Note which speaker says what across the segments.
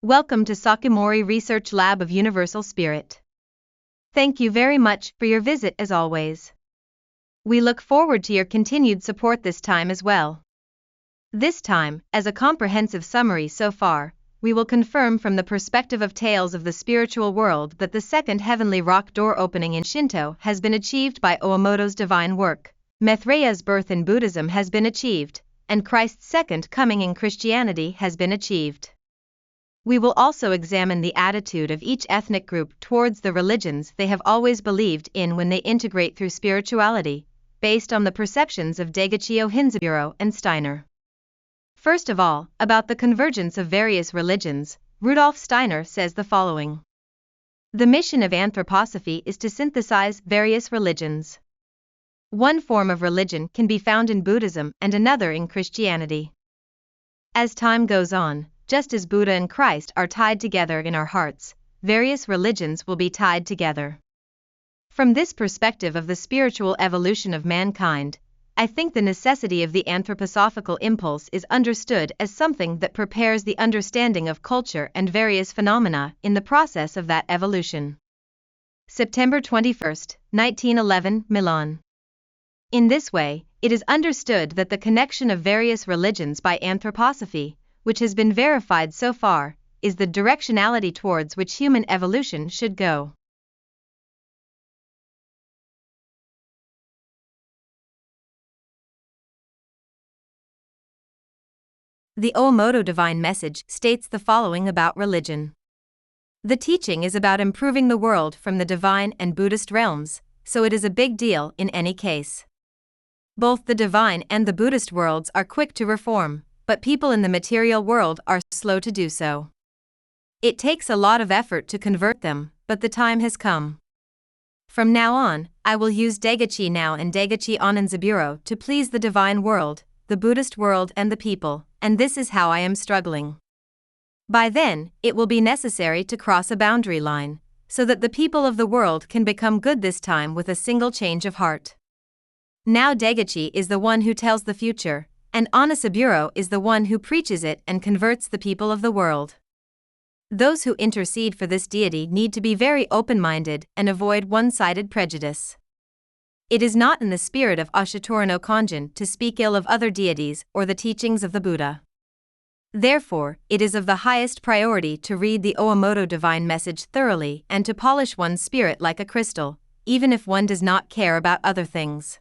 Speaker 1: Welcome to Sakimori Research Lab of Universal Spirit. Thank you very much for your visit as always. We look forward to your continued support this time as well. This time, as a comprehensive summary so far, we will confirm from the perspective of tales of the spiritual world that the second heavenly rock door opening in Shinto has been achieved by Owamoto's divine work, Maitreya's birth in Buddhism has been achieved, and Christ's second coming in Christianity has been achieved. We will also examine the attitude of each ethnic group towards the religions they have always believed in when they integrate through spirituality, based on the perceptions of Deguchi, Onisaburo, and Steiner. First of all, about the convergence of various religions, Rudolf Steiner says the following. The mission of anthroposophy is to synthesize various religions. One form of religion can be found in Buddhism and another in Christianity. As time goes on, just as Buddha and Christ are tied together in our hearts, various religions will be tied together. From this perspective of the spiritual evolution of mankind, I think the necessity of the anthroposophical impulse is understood as something that prepares the understanding of culture and various phenomena in the process of that evolution. September 21, 1911, Milan. In this way, it is understood that the connection of various religions by anthroposophy, which has been verified so far, is the directionality towards which human evolution should go. The Owamoto Divine Message states the following about religion. The teaching is about improving the world from the divine and Buddhist realms, so it is a big deal in any case. Both the divine and the Buddhist worlds are quick to reform, but people in the material world are slow to do so. It takes a lot of effort to convert them, but the time has come. From now on, I will use Deguchi now and Deguchi Onisaburo to please the divine world, the Buddhist world and the people, and this is how I am struggling. By then, it will be necessary to cross a boundary line, so that the people of the world can become good this time with a single change of heart. Now Deguchi is the one who tells the future, and Onisaburo is the one who preaches it and converts the people of the world. Those who intercede for this deity need to be very open-minded and avoid one-sided prejudice. It is not in the spirit of Ashitora no Kanjin to speak ill of other deities or the teachings of the Buddha. Therefore, it is of the highest priority to read the Owamoto Divine Message thoroughly and to polish one's spirit like a crystal, even if one does not care about other things.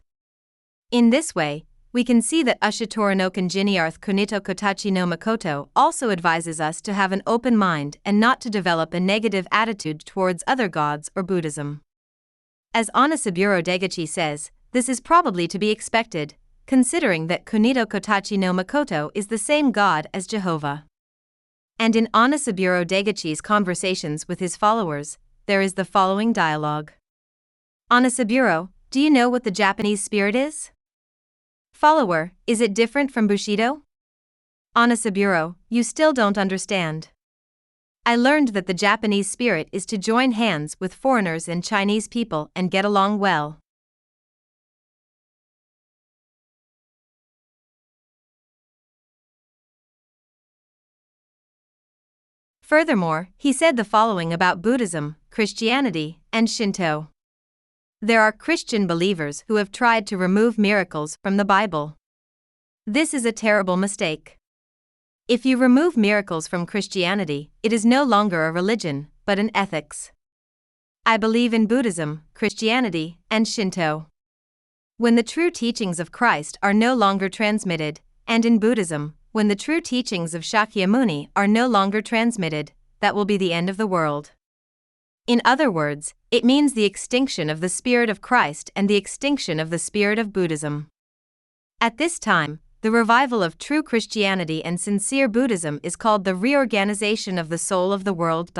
Speaker 1: In this way, we can see that Ashitora no Kanjin Kunitokotachi-no-mikoto also advises us to have an open mind and not to develop a negative attitude towards other gods or Buddhism. As Onisaburo Deguchi says, this is probably to be expected, considering that Kunitokotachi-no-mikoto is the same god as Jehovah. And in Onisaburo Deguchi's conversations with his followers, there is the following dialogue. Onisaburo, do you know what the Japanese spirit is? Follower, is it different from Bushido? Onisaburo, you still don't understand. I learned that the Japanese spirit is to join hands with foreigners and Chinese people and get along well. Furthermore, he said the following about Buddhism, Christianity, and Shinto. There are Christian believers who have tried to remove miracles from the Bible. This is a terrible mistake. If you remove miracles from Christianity, it is no longer a religion, but an ethics. I believe in Buddhism, Christianity, and Shinto. When the true teachings of Christ are no longer transmitted, and in Buddhism, when the true teachings of Shakyamuni are no longer transmitted, that will be the end of the world. In other words, it means the extinction of the spirit of Christ and the extinction of the spirit of Buddhism. At this time, the revival of true Christianity and sincere Buddhism is called the reorganization of the soul of the world.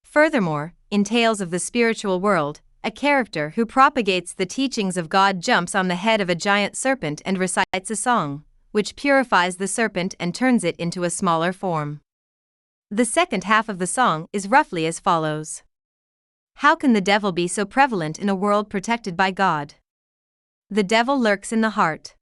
Speaker 1: Furthermore, in Tales of the Spiritual World, a character who propagates the teachings of God jumps on the head of a giant serpent and recites a song, which purifies the serpent and turns it into a smaller form. The second half of the song is roughly as follows. How can the devil be so prevalent in a world protected by God? The devil lurks in the heart.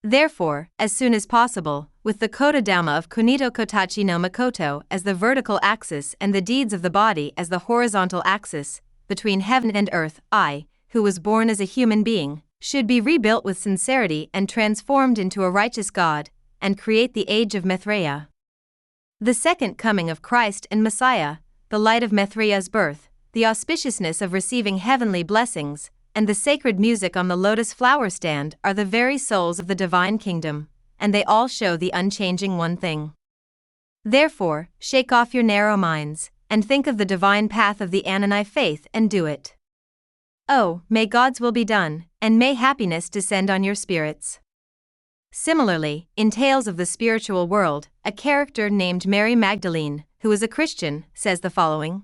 Speaker 1: Therefore, as soon as possible, with the Kodadama of Kunitokotachi-no-mikoto as the vertical axis and the deeds of the body as the horizontal axis, between heaven and earth, I, who was born as a human being, should be rebuilt with sincerity and transformed into a righteous God, and create the age of Maitreya. The second coming of Christ and Messiah, the light of Maitreya's birth, the auspiciousness of receiving heavenly blessings, and the sacred music on the lotus flower stand are the very souls of the divine kingdom, and they all show the unchanging one thing. Therefore, shake off your narrow minds, and think of the divine path of the Anani faith and do it. Oh, may God's will be done, and may happiness descend on your spirits. Similarly, in Tales of the Spiritual World, a character named Mary Magdalene, who is a Christian, says the following: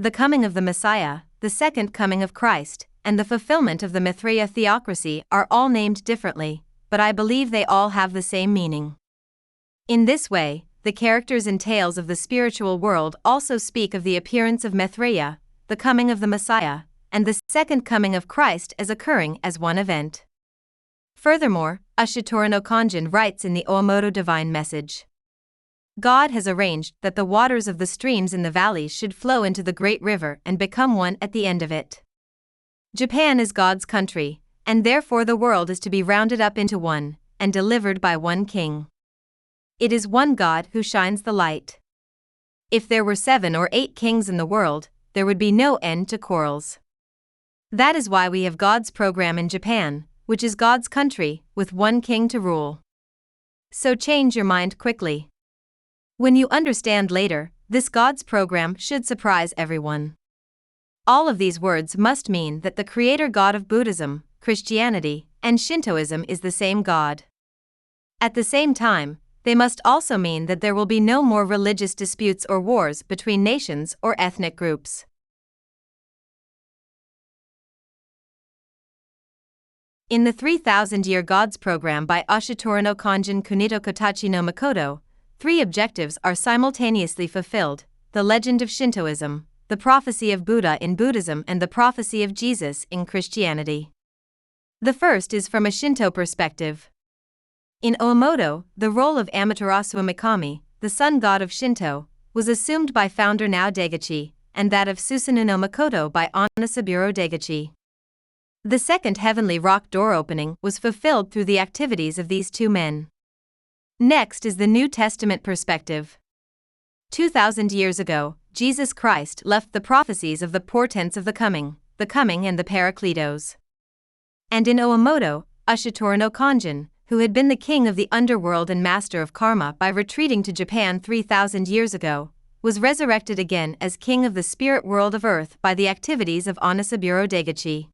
Speaker 1: "The coming of the Messiah, the second coming of Christ, and the fulfillment of the Maitreya theocracy are all named differently, but I believe they all have the same meaning." In this way, the characters in Tales of the Spiritual World also speak of the appearance of Maitreya, the coming of the Messiah, and the second coming of Christ as occurring as one event. Furthermore, Ashitara no Kanjin writes in the Omoto Divine Message, "God has arranged that the waters of the streams in the valleys should flow into the great river and become one at the end of it. Japan is God's country, and therefore the world is to be rounded up into one, and delivered by one king. It is one God who shines the light. If there were 7 or 8 kings in the world, there would be no end to quarrels. That is why we have God's program in Japan, which is God's country, with one king to rule. So change your mind quickly. When you understand later, this God's program should surprise everyone." All of these words must mean that the creator God of Buddhism, Christianity, and Shintoism is the same God. At the same time, they must also mean that there will be no more religious disputes or wars between nations or ethnic groups. In the 3,000-year Gods program by Ashitara no Kanjin Kunitokotachi-no-mikoto, 3 objectives are simultaneously fulfilled: the legend of Shintoism, the prophecy of Buddha in Buddhism, and the prophecy of Jesus in Christianity. The first is from a Shinto perspective. In Omoto, the role of Amaterasu-oomikami, the sun god of Shinto, was assumed by founder Nao Deguchi, and that of Susanoo no Mikoto by Onisaburo Deguchi. The second heavenly rock door opening was fulfilled through the activities of these 2 men. Next is the New Testament perspective. 2,000 years ago, Jesus Christ left the prophecies of the portents of the coming and the Parakletos. And in Omoto, Ashitara no Kanjin, who had been the king of the underworld and master of karma by retreating to Japan 3,000 years ago, was resurrected again as king of the spirit world of earth by the activities of Onisaburo Deguchi.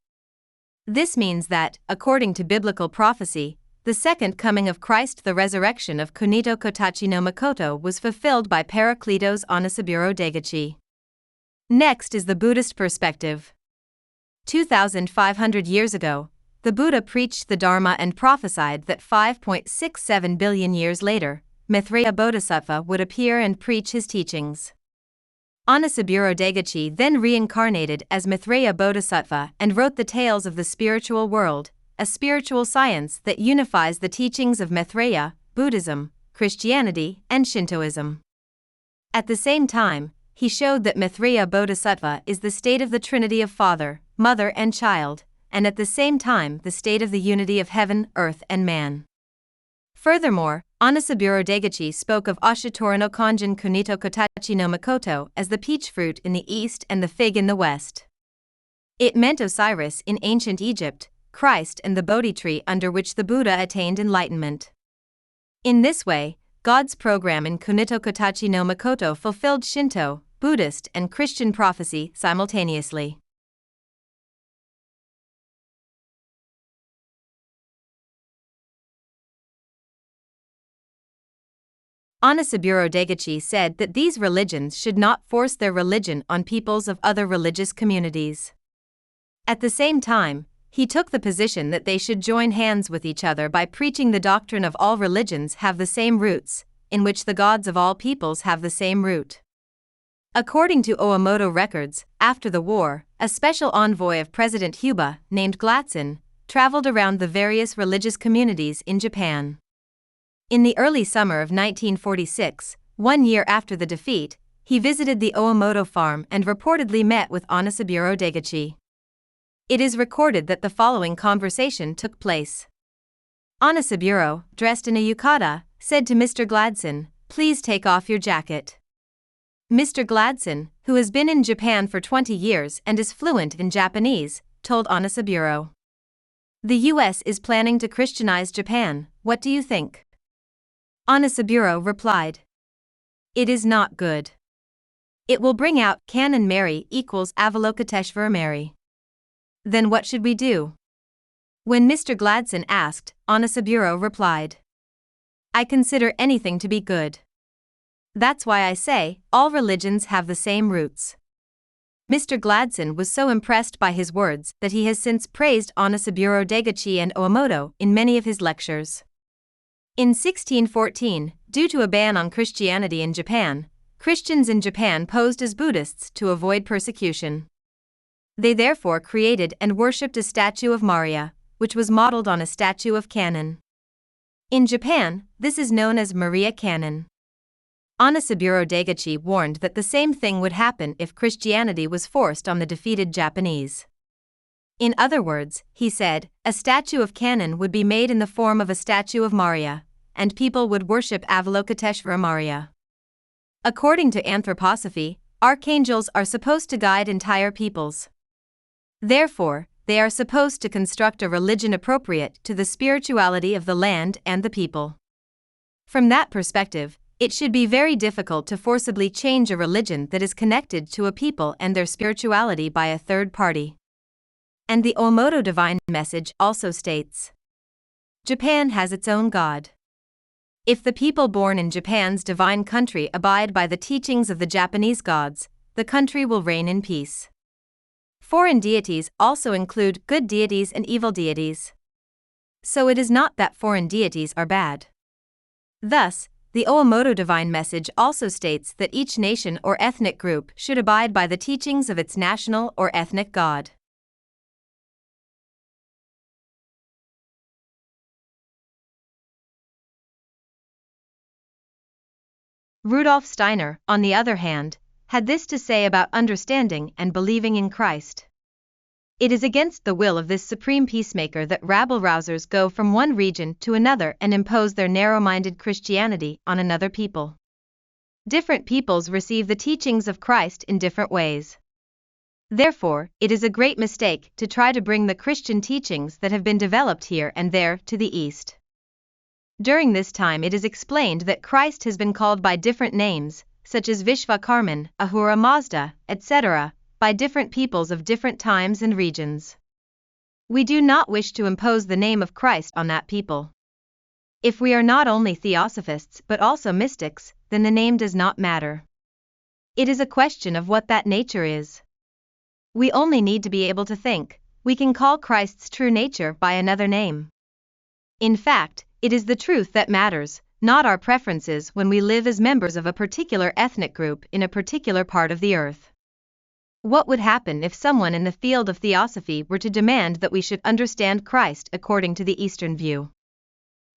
Speaker 1: This means that, according to biblical prophecy, the second coming of Christ, the resurrection of Kunitokotachi-no-mikoto, was fulfilled by Parakletos Onisaburo Deguchi. Next is the Buddhist perspective. 2,500 years ago, the Buddha preached the Dharma and prophesied that 5.67 billion years later, Maitreya Bodhisattva would appear and preach his teachings. Onisaburo Deguchi then reincarnated as Maitreya Bodhisattva and wrote the Tales of the Spiritual World, a spiritual science that unifies the teachings of Maitreya, Buddhism, Christianity, and Shintoism. At the same time, he showed that Maitreya Bodhisattva is the state of the Trinity of Father, Mother, and Child, and at the same time the state of the unity of heaven, earth, and man. Furthermore, Onisaburo Deguchi spoke of Ashitara no Kanjin Kunitokotachi-no-mikoto as the peach fruit in the east and the fig in the west. It meant Osiris in ancient Egypt, Christ, and the Bodhi tree under which the Buddha attained enlightenment. In this way, God's program in Kunitokotachi-no-mikoto fulfilled Shinto, Buddhist, and Christian prophecy simultaneously. Onisaburo Deguchi said that these religions should not force their religion on peoples of other religious communities. At the same time, he took the position that they should join hands with each other by preaching the doctrine of all religions have the same roots, in which the gods of all peoples have the same root. According to Omoto records, after the war, a special envoy of President Huba, named Glatzen, traveled around the various religious communities in Japan. In the early summer of 1946, 1 year after the defeat, he visited the Oomoto farm and reportedly met with Onisaburo Deguchi. It is recorded that the following conversation took place. Onisaburo, dressed in a yukata, said to Mr. Gladson, "Please take off your jacket." Mr. Gladson, who has been in Japan for 20 years and is fluent in Japanese, told Onisaburo, "The US is planning to Christianize Japan, what do you think?" Onisaburo replied, "It is not good. It will bring out Canon Mary equals Avalokiteshvara Mary. Then what should we do?" When Mr. Gladson asked, Onisaburo replied, "I consider anything to be good. That's why I say, all religions have the same roots." Mr. Gladson was so impressed by his words that he has since praised Onisaburo Deguchi and Oomoto in many of his lectures. In 1614, due to a ban on Christianity in Japan, Christians in Japan posed as Buddhists to avoid persecution. They therefore created and worshipped a statue of Maria, which was modeled on a statue of Canon. In Japan, this is known as Maria Canon. Onisaburo Deguchi warned that the same thing would happen if Christianity was forced on the defeated Japanese. In other words, he said, a statue of Canon would be made in the form of a statue of Maria, and people would worship Avalokiteshvara Maria. According to anthroposophy, archangels are supposed to guide entire peoples. Therefore, they are supposed to construct a religion appropriate to the spirituality of the land and the people. From that perspective, it should be very difficult to forcibly change a religion that is connected to a people and their spirituality by a third party. And the Oomoto Divine Message also states, Japan has its own God. If the people born in Japan's divine country abide by the teachings of the Japanese gods, the country will reign in peace. Foreign deities also include good deities and evil deities. So it is not that foreign deities are bad. Thus, the Oomoto Divine Message also states that each nation or ethnic group should abide by the teachings of its national or ethnic god. Rudolf Steiner, on the other hand, had this to say about understanding and believing in Christ. It is against the will of this supreme peacemaker that rabble-rousers go from one region to another and impose their narrow-minded Christianity on another people. Different peoples receive the teachings of Christ in different ways. Therefore, it is a great mistake to try to bring the Christian teachings that have been developed here and there to the East. During this time it is explained that Christ has been called by different names, such as Vishvakarman, Ahura Mazda, etc., by different peoples of different times and regions. We do not wish to impose the name of Christ on that people. If we are not only theosophists but also mystics, then the name does not matter. It is a question of what that nature is. We only need to be able to think, we can call Christ's true nature by another name. In fact, it is the truth that matters, not our preferences when we live as members of a particular ethnic group in a particular part of the earth. What would happen if someone in the field of theosophy were to demand that we should understand Christ according to the Eastern view?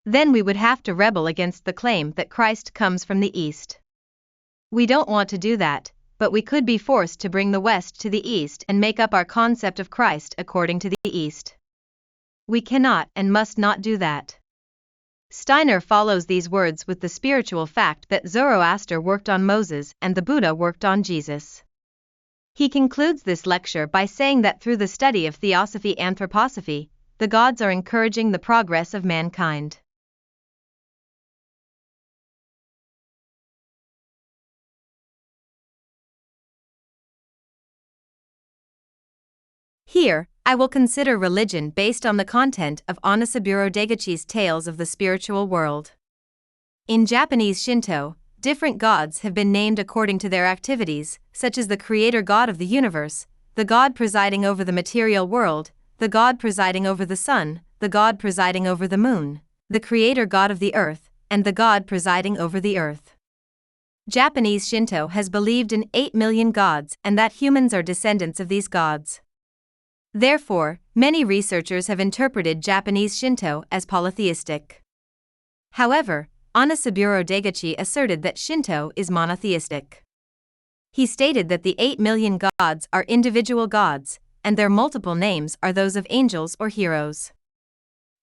Speaker 1: Then we would have to rebel against the claim that Christ comes from the East. We don't want to do that, but we could be forced to bring the West to the East and make up our concept of Christ according to the East. We cannot and must not do that. Steiner follows these words with the spiritual fact that Zoroaster worked on Moses and the Buddha worked on Jesus. He concludes this lecture by saying that through the study of theosophy anthroposophy, the gods are encouraging the progress of mankind. Here, I will consider religion based on the content of Onisaburo Deguchi's Tales of the Spiritual World. In Japanese Shinto, different gods have been named according to their activities, such as the creator god of the universe, the god presiding over the material world, the god presiding over the sun, the god presiding over the moon, the creator god of the earth, and the god presiding over the earth. Japanese Shinto has believed in 8 million gods and that humans are descendants of these gods. Therefore, many researchers have interpreted Japanese Shinto as polytheistic. However, Onisaburo Deguchi asserted that Shinto is monotheistic. He stated that the 8 million gods are individual gods, and their multiple names are those of angels or heroes.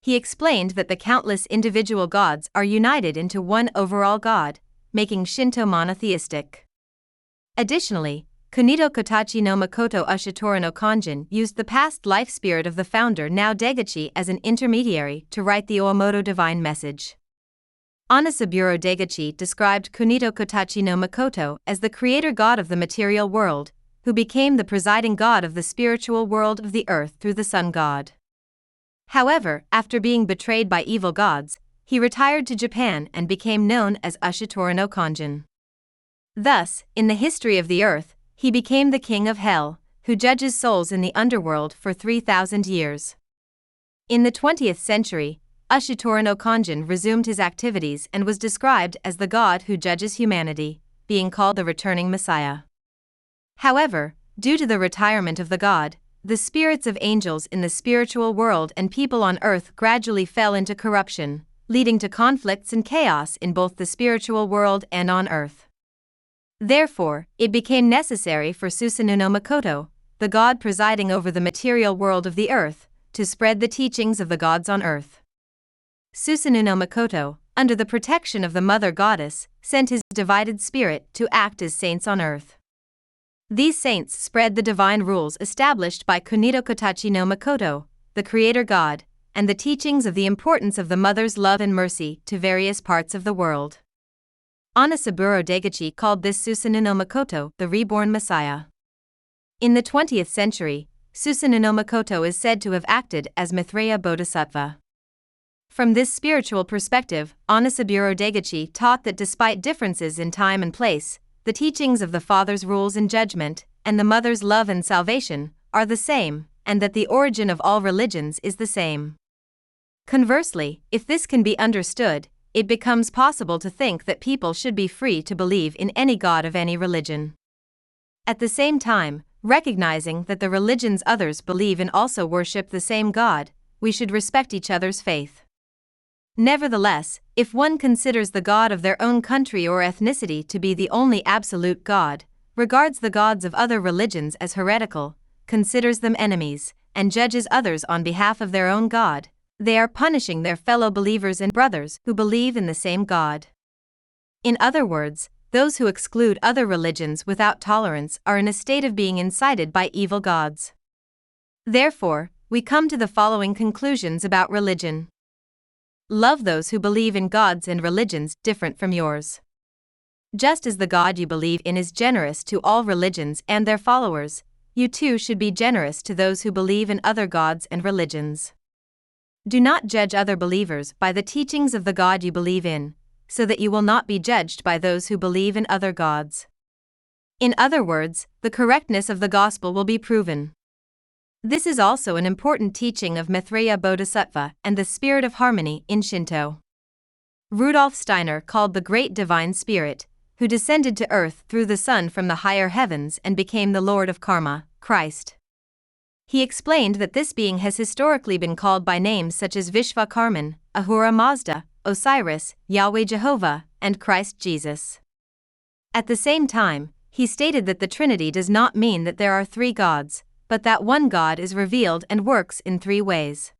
Speaker 1: He explained that the countless individual gods are united into one overall god, making Shinto monotheistic. Additionally, Kunitokotachi-no-mikoto Ushitoro no Kanjin used the past life spirit of the founder now Deguchi as an intermediary to write the Oomoto divine message. Onisaburo Deguchi described Kunitokotachi-no-mikoto as the creator god of the material world, who became the presiding god of the spiritual world of the earth through the sun god. However, after being betrayed by evil gods, he retired to Japan and became known as Ushitoro no Kanjin. Thus, in the history of the earth, he became the king of hell, who judges souls in the underworld for 3,000 years. In the 20th century, Ushitoro no Kanjin resumed his activities and was described as the god who judges humanity, being called the returning Messiah. However, due to the retirement of the god, the spirits of angels in the spiritual world and people on earth gradually fell into corruption, leading to conflicts and chaos in both the spiritual world and on earth. Therefore, it became necessary for Susanoo-no-mikoto, the god presiding over the material world of the earth, to spread the teachings of the gods on earth. Susanoo-no-mikoto, under the protection of the mother goddess, sent his divided spirit to act as saints on earth. These saints spread the divine rules established by Kunitokotachi-no-mikoto, the creator god, and the teachings of the importance of the mother's love and mercy to various parts of the world. Onisaburo Deguchi called this Susanoo-no-mikoto the reborn Messiah. In the 20th century, Susanoo-no-mikoto is said to have acted as Maitreya Bodhisattva. From this spiritual perspective, Onisaburo Deguchi taught that despite differences in time and place, the teachings of the Father's rules and judgment, and the Mother's love and salvation, are the same, and that the origin of all religions is the same. Conversely, if this can be understood, it becomes possible to think that people should be free to believe in any god of any religion. At the same time, recognizing that the religions others believe in also worship the same God, we should respect each other's faith. Nevertheless, if one considers the god of their own country or ethnicity to be the only absolute god, regards the gods of other religions as heretical, considers them enemies, and judges others on behalf of their own god, they are punishing their fellow believers and brothers who believe in the same God. In other words, those who exclude other religions without tolerance are in a state of being incited by evil gods. Therefore, we come to the following conclusions about religion. Love those who believe in gods and religions different from yours. Just as the God you believe in is generous to all religions and their followers, you too should be generous to those who believe in other gods and religions. Do not judge other believers by the teachings of the God you believe in, so that you will not be judged by those who believe in other gods. In other words, the correctness of the gospel will be proven. This is also an important teaching of Maitreya Bodhisattva and the spirit of harmony in Shinto. Rudolf Steiner called the Great Divine Spirit, who descended to earth through the sun from the higher heavens and became the Lord of Karma, Christ. He explained that this being has historically been called by names such as Vishvakarman, Ahura Mazda, Osiris, Yahweh Jehovah, and Christ Jesus. At the same time, he stated that the Trinity does not mean that there are three gods, but that one God is revealed and works in three ways.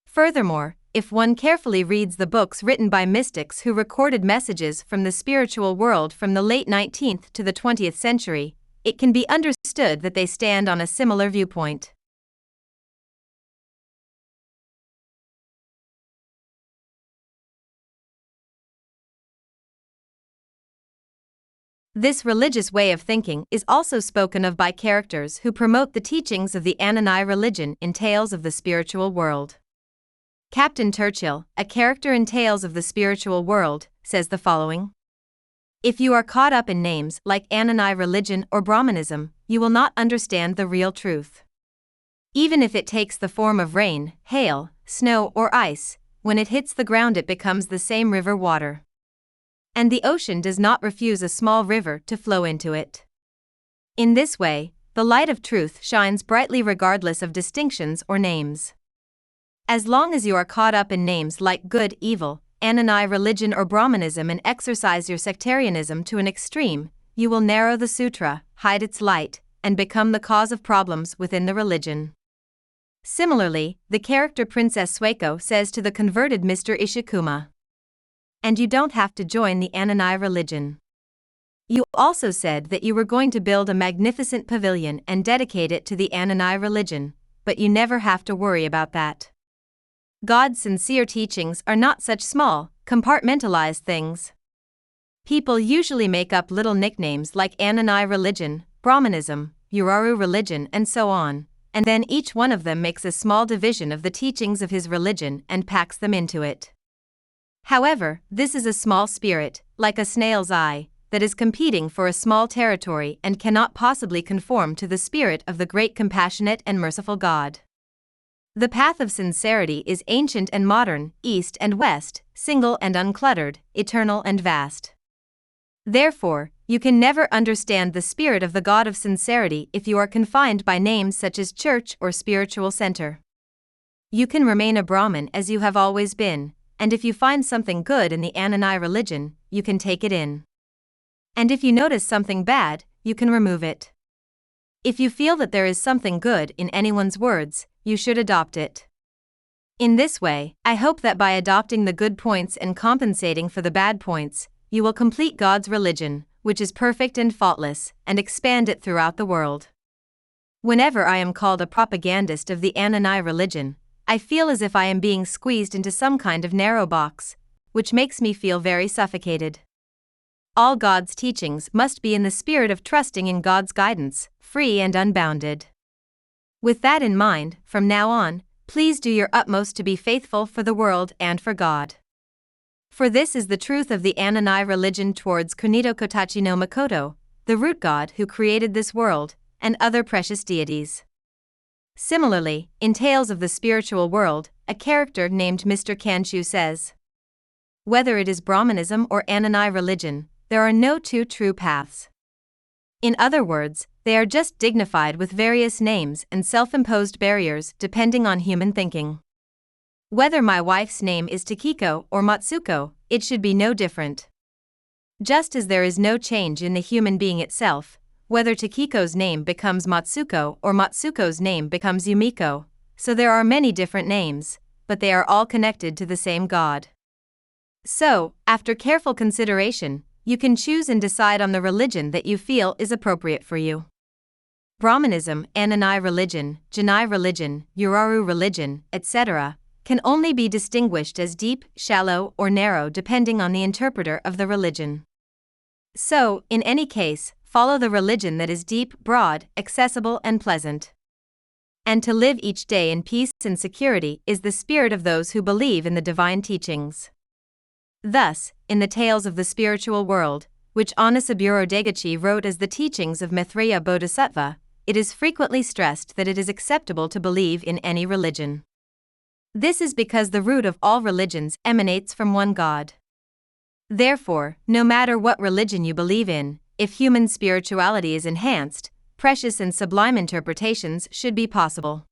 Speaker 1: Furthermore, if one carefully reads the books written by mystics who recorded messages from the spiritual world from the late 19th to the 20th century, it can be understood that they stand on a similar viewpoint. This religious way of thinking is also spoken of by characters who promote the teachings of the Ananai religion in Tales of the Spiritual World. Captain Churchill, a character in Tales of the Spiritual World, says the following: "If you are caught up in names like Ananai religion or Brahmanism, you will not understand the real truth. Even if it takes the form of rain, hail, snow, or ice, when it hits the ground it becomes the same river water. And the ocean does not refuse a small river to flow into it. In this way, the light of truth shines brightly regardless of distinctions or names. As long as you are caught up in names like good, evil, Anani religion or Brahmanism and exercise your sectarianism to an extreme, you will narrow the sutra, hide its light, and become the cause of problems within the religion. Similarly, the character Princess Sueko says to the converted Mr. Ishikuma, "And you don't have to join the Anani religion. You also said that you were going to build a magnificent pavilion and dedicate it to the Anani religion, but you never have to worry about that. God's sincere teachings are not such small, compartmentalized things. People usually make up little nicknames like Anani religion, Brahmanism, Uraru religion, and so on, and then each one of them makes a small division of the teachings of his religion and packs them into it. However, this is a small spirit, like a snail's eye, that is competing for a small territory and cannot possibly conform to the spirit of the great compassionate and merciful God. The path of sincerity is ancient and modern, east and west, single and uncluttered, eternal and vast. Therefore, you can never understand the spirit of the God of sincerity if you are confined by names such as church or spiritual center. You can remain a Brahmin as you have always been, and if you find something good in the Anani religion, you can take it in. And if you notice something bad, you can remove it. If you feel that there is something good in anyone's words, you should adopt it. In this way, I hope that by adopting the good points and compensating for the bad points, you will complete God's religion, which is perfect and faultless, and expand it throughout the world. Whenever I am called a propagandist of the Anani religion, I feel as if I am being squeezed into some kind of narrow box, which makes me feel very suffocated. All God's teachings must be in the spirit of trusting in God's guidance, free and unbounded. With that in mind, from now on, please do your utmost to be faithful for the world and for God. For this is the truth of the Anani religion towards Kunitokotachi-no-mikoto, the root God who created this world, and other precious deities. Similarly, in Tales of the Spiritual World, a character named Mr. Kanshu says, "Whether it is Brahmanism or Anani religion, there are no two true paths. In other words, they are just dignified with various names and self-imposed barriers depending on human thinking. Whether my wife's name is Takiko or Matsuko, it should be no different. Just as there is no change in the human being itself, whether Takiko's name becomes Matsuko or Matsuko's name becomes Yumiko, so there are many different names, but they are all connected to the same God. So, after careful consideration, you can choose and decide on the religion that you feel is appropriate for you. Brahmanism, Anani religion, Janai religion, Uraru religion, etc., can only be distinguished as deep, shallow, or narrow depending on the interpreter of the religion. So, in any case, follow the religion that is deep, broad, accessible, and pleasant. And to live each day in peace and security is the spirit of those who believe in the divine teachings. Thus, in the Tales of the Spiritual World, which Onisaburo Deguchi wrote as the teachings of Maitreya Bodhisattva, it is frequently stressed that it is acceptable to believe in any religion. This is because the root of all religions emanates from one God. Therefore, no matter what religion you believe in, if human spirituality is enhanced, precious and sublime interpretations should be possible.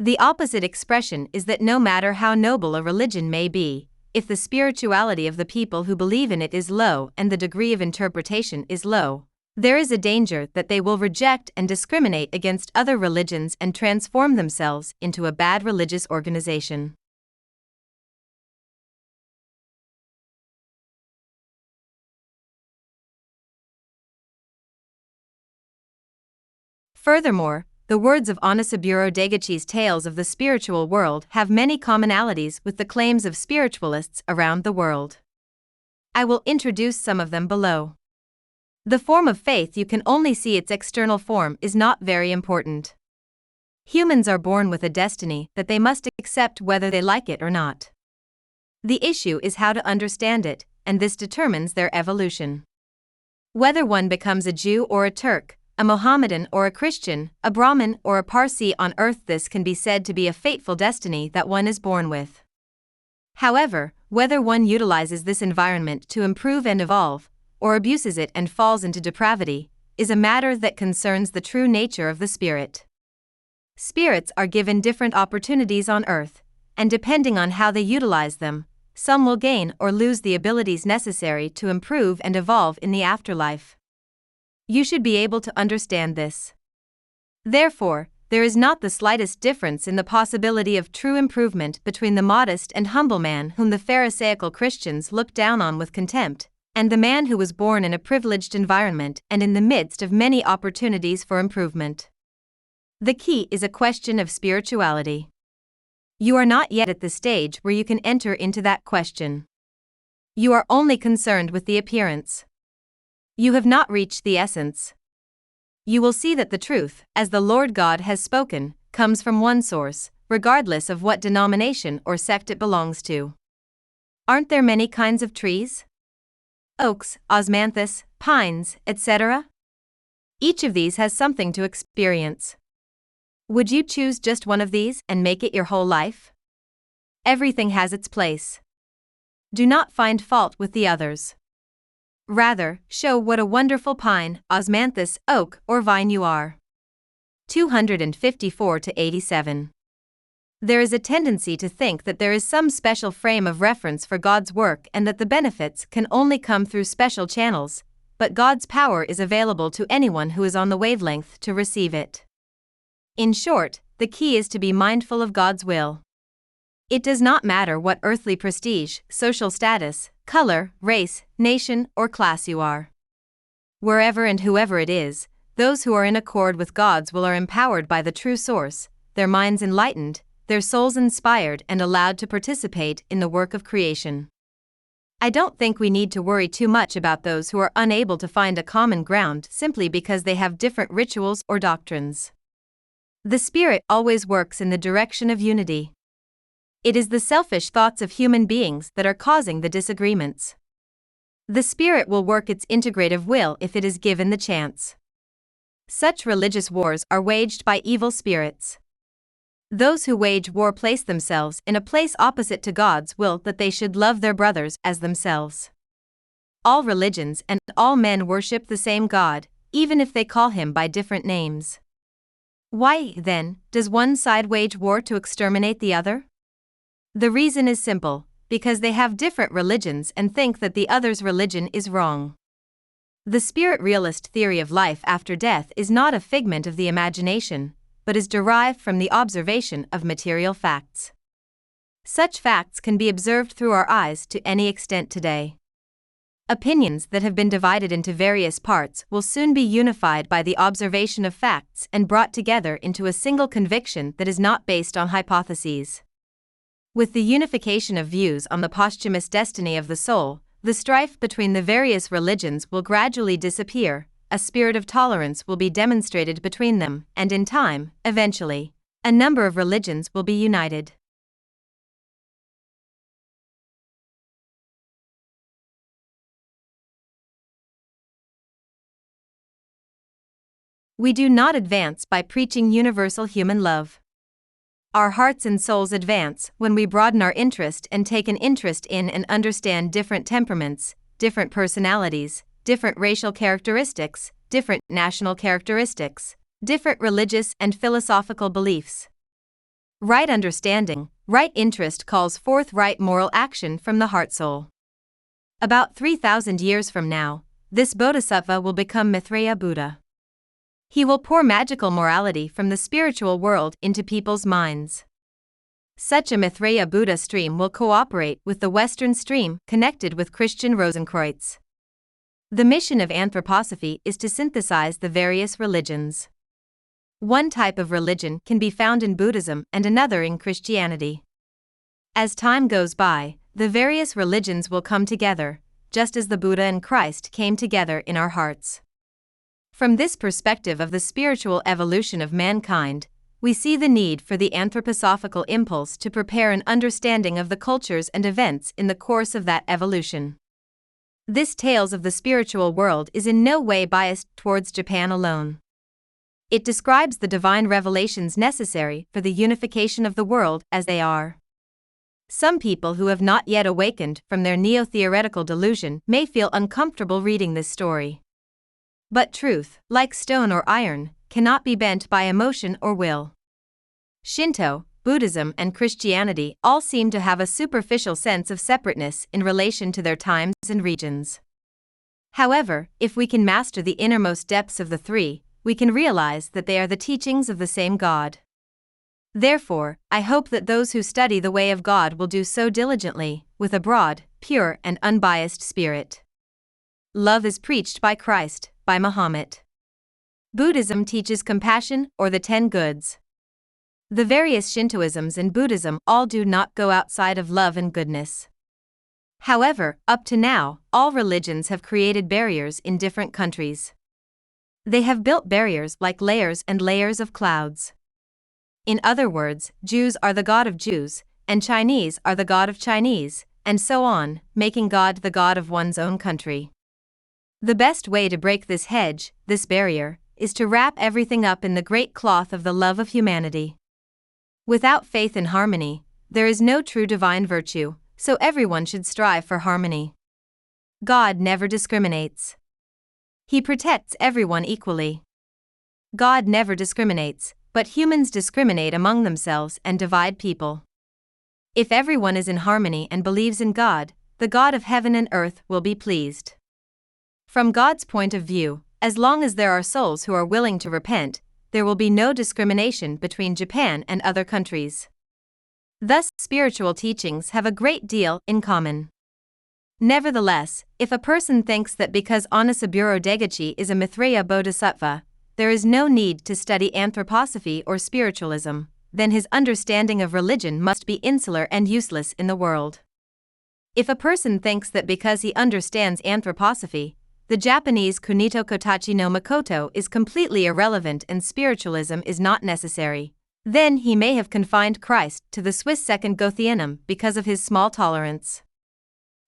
Speaker 1: The opposite expression is that no matter how noble a religion may be, if the spirituality of the people who believe in it is low and the degree of interpretation is low, there is a danger that they will reject and discriminate against other religions and transform themselves into a bad religious organization. Furthermore, the words of Onisaburo Deguchi's Tales of the Spiritual World have many commonalities with the claims of spiritualists around the world. I will introduce some of them below. The form of faith you can only see its external form is not very important. Humans are born with a destiny that they must accept whether they like it or not. The issue is how to understand it, and this determines their evolution. Whether one becomes a Jew or a Turk, a Mohammedan or a Christian, a Brahmin or a Parsi on earth, this can be said to be a fateful destiny that one is born with. However, whether one utilizes this environment to improve and evolve, or abuses it and falls into depravity, is a matter that concerns the true nature of the spirit. Spirits are given different opportunities on earth, and depending on how they utilize them, some will gain or lose the abilities necessary to improve and evolve in the afterlife. You should be able to understand this. Therefore, there is not the slightest difference in the possibility of true improvement between the modest and humble man whom the Pharisaical Christians look down on with contempt, and the man who was born in a privileged environment and in the midst of many opportunities for improvement. The key is a question of spirituality. You are not yet at the stage where you can enter into that question. You are only concerned with the appearance. You have not reached the essence. You will see that the truth, as the Lord God has spoken, comes from one source, regardless of what denomination or sect it belongs to. Aren't there many kinds of trees? Oaks, osmanthus, pines, etc. Each of these has something to experience. Would you choose just one of these and make it your whole life? Everything has its place. Do not find fault with the others. Rather, show what a wonderful pine, osmanthus, oak, or vine you are. 254-87. There is a tendency to think that there is some special frame of reference for God's work and that the benefits can only come through special channels, but God's power is available to anyone who is on the wavelength to receive it. In short, the key is to be mindful of God's will. It does not matter what earthly prestige, social status, color, race, nation, or class you are. Wherever and whoever it is, those who are in accord with God's will are empowered by the true source, their minds enlightened, their souls inspired and allowed to participate in the work of creation. I don't think we need to worry too much about those who are unable to find a common ground simply because they have different rituals or doctrines. The Spirit always works in the direction of unity. It is the selfish thoughts of human beings that are causing the disagreements. The Spirit will work its integrative will if it is given the chance. Such religious wars are waged by evil spirits. Those who wage war place themselves in a place opposite to God's will that they should love their brothers as themselves. All religions and all men worship the same God, even if they call him by different names. Why, then, does one side wage war to exterminate the other? The reason is simple, because they have different religions and think that the other's religion is wrong. The spirit realist theory of life after death is not a figment of the imagination, but is derived from the observation of material facts. Such facts can be observed through our eyes to any extent today. Opinions that have been divided into various parts will soon be unified by the observation of facts and brought together into a single conviction that is not based on hypotheses. With the unification of views on the posthumous destiny of the soul, the strife between the various religions will gradually disappear, a spirit of tolerance will be demonstrated between them, and in time, eventually, a number of religions will be united. We do not advance by preaching universal human love. Our hearts and souls advance when we broaden our interest and take an interest in and understand different temperaments, different personalities, different racial characteristics, different national characteristics, different religious and philosophical beliefs. Right understanding, right interest calls forth right moral action from the heart-soul. About 3,000 years from now, this bodhisattva will become Maitreya Buddha. He will pour magical morality from the spiritual world into people's minds. Such a Maitreya Buddha stream will cooperate with the Western stream connected with Christian Rosenkreuz. The mission of anthroposophy is to synthesize the various religions. One type of religion can be found in Buddhism and another in Christianity. As time goes by, the various religions will come together, just as the Buddha and Christ came together in our hearts. From this perspective of the spiritual evolution of mankind, we see the need for the anthroposophical impulse to prepare an understanding of the cultures and events in the course of that evolution. This Tales of the Spiritual World is in no way biased towards Japan alone. It describes the divine revelations necessary for the unification of the world as they are. Some people who have not yet awakened from their neo-theoretical delusion may feel uncomfortable reading this story. But truth, like stone or iron, cannot be bent by emotion or will. Shinto, Buddhism, and Christianity all seem to have a superficial sense of separateness in relation to their times and regions. However, if we can master the innermost depths of the three, we can realize that they are the teachings of the same God. Therefore, I hope that those who study the way of God will do so diligently, with a broad, pure, and unbiased spirit. Love is preached by Christ, by Muhammad. Buddhism teaches compassion, or the 10 goods. The various Shintoisms and Buddhism all do not go outside of love and goodness. However, up to now, all religions have created barriers in different countries. They have built barriers like layers and layers of clouds. In other words, Jews are the God of Jews, and Chinese are the God of Chinese, and so on, making God the God of one's own country. The best way to break this hedge, this barrier, is to wrap everything up in the great cloth of the love of humanity. Without faith in harmony, there is no true divine virtue, so everyone should strive for harmony. God never discriminates. He protects everyone equally. God never discriminates, but humans discriminate among themselves and divide people. If everyone is in harmony and believes in God, the God of heaven and earth will be pleased. From God's point of view, as long as there are souls who are willing to repent, there will be no discrimination between Japan and other countries. Thus, spiritual teachings have a great deal in common. Nevertheless, if a person thinks that because Onisaburo Deguchi is a Maitreya bodhisattva, there is no need to study anthroposophy or spiritualism, then his understanding of religion must be insular and useless in the world. If a person thinks that because he understands anthroposophy, the Japanese Kunitokotachi-no-mikoto is completely irrelevant and spiritualism is not necessary, then he may have confined Christ to the Swiss Second Gothianum because of his small tolerance.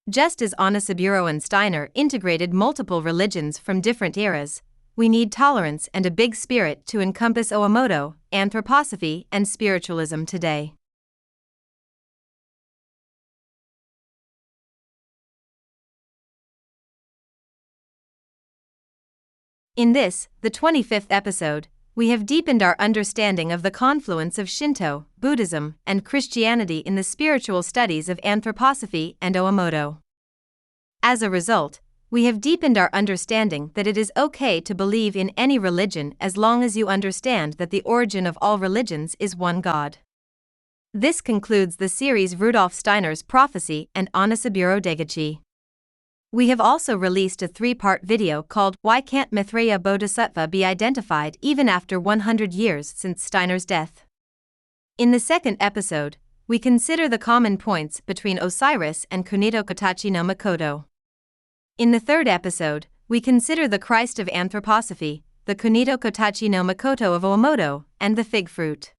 Speaker 1: Just as Onisaburo and Steiner integrated multiple religions from different eras, we need tolerance and a big spirit to encompass Omoto, anthroposophy, and spiritualism today. In this, the 25th episode, we have deepened our understanding of the confluence of Shinto, Buddhism, and Christianity in the spiritual studies of anthroposophy and Omoto. As a result, we have deepened our understanding that it is okay to believe in any religion as long as you understand that the origin of all religions is one God. This concludes the series Rudolf Steiner's Prophecy and Onisaburo Deguchi. We have also released a 3-part video called Why Can't Maitreya Bodhisattva Be Identified Even After 100 Years Since Steiner's Death? In the second episode, we consider the common points between Osiris and Kunitokotachi-no-mikoto. In the third episode, we consider the Christ of anthroposophy, the Kunitokotachi-no-mikoto of Omoto, and the fig fruit.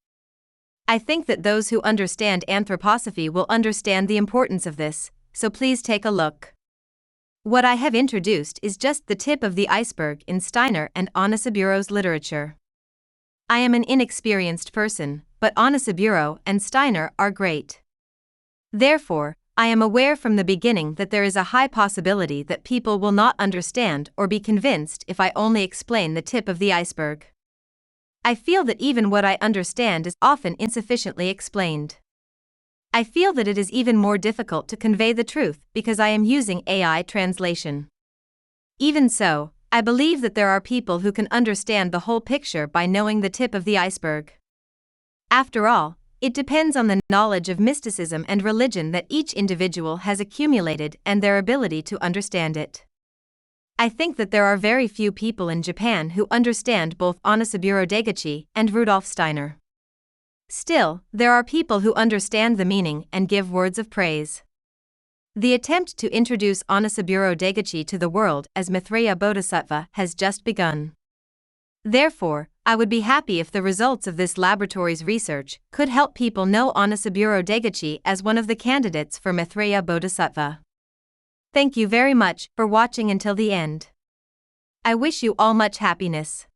Speaker 1: I think that those who understand anthroposophy will understand the importance of this, so please take a look. What I have introduced is just the tip of the iceberg in Steiner and Onisaburo's literature. I am an inexperienced person, but Onisaburo and Steiner are great. Therefore, I am aware from the beginning that there is a high possibility that people will not understand or be convinced if I only explain the tip of the iceberg. I feel that even what I understand is often insufficiently explained. I feel that it is even more difficult to convey the truth because I am using AI translation. Even so, I believe that there are people who can understand the whole picture by knowing the tip of the iceberg. After all, it depends on the knowledge of mysticism and religion that each individual has accumulated and their ability to understand it. I think that there are very few people in Japan who understand both Onisaburo Deguchi and Rudolf Steiner. Still, there are people who understand the meaning and give words of praise. The attempt to introduce Onisaburo Deguchi to the world as Maitreya Bodhisattva has just begun. Therefore, I would be happy if the results of this laboratory's research could help people know Onisaburo Deguchi as one of the candidates for Maitreya Bodhisattva. Thank you very much for watching until the end. I wish you all much happiness.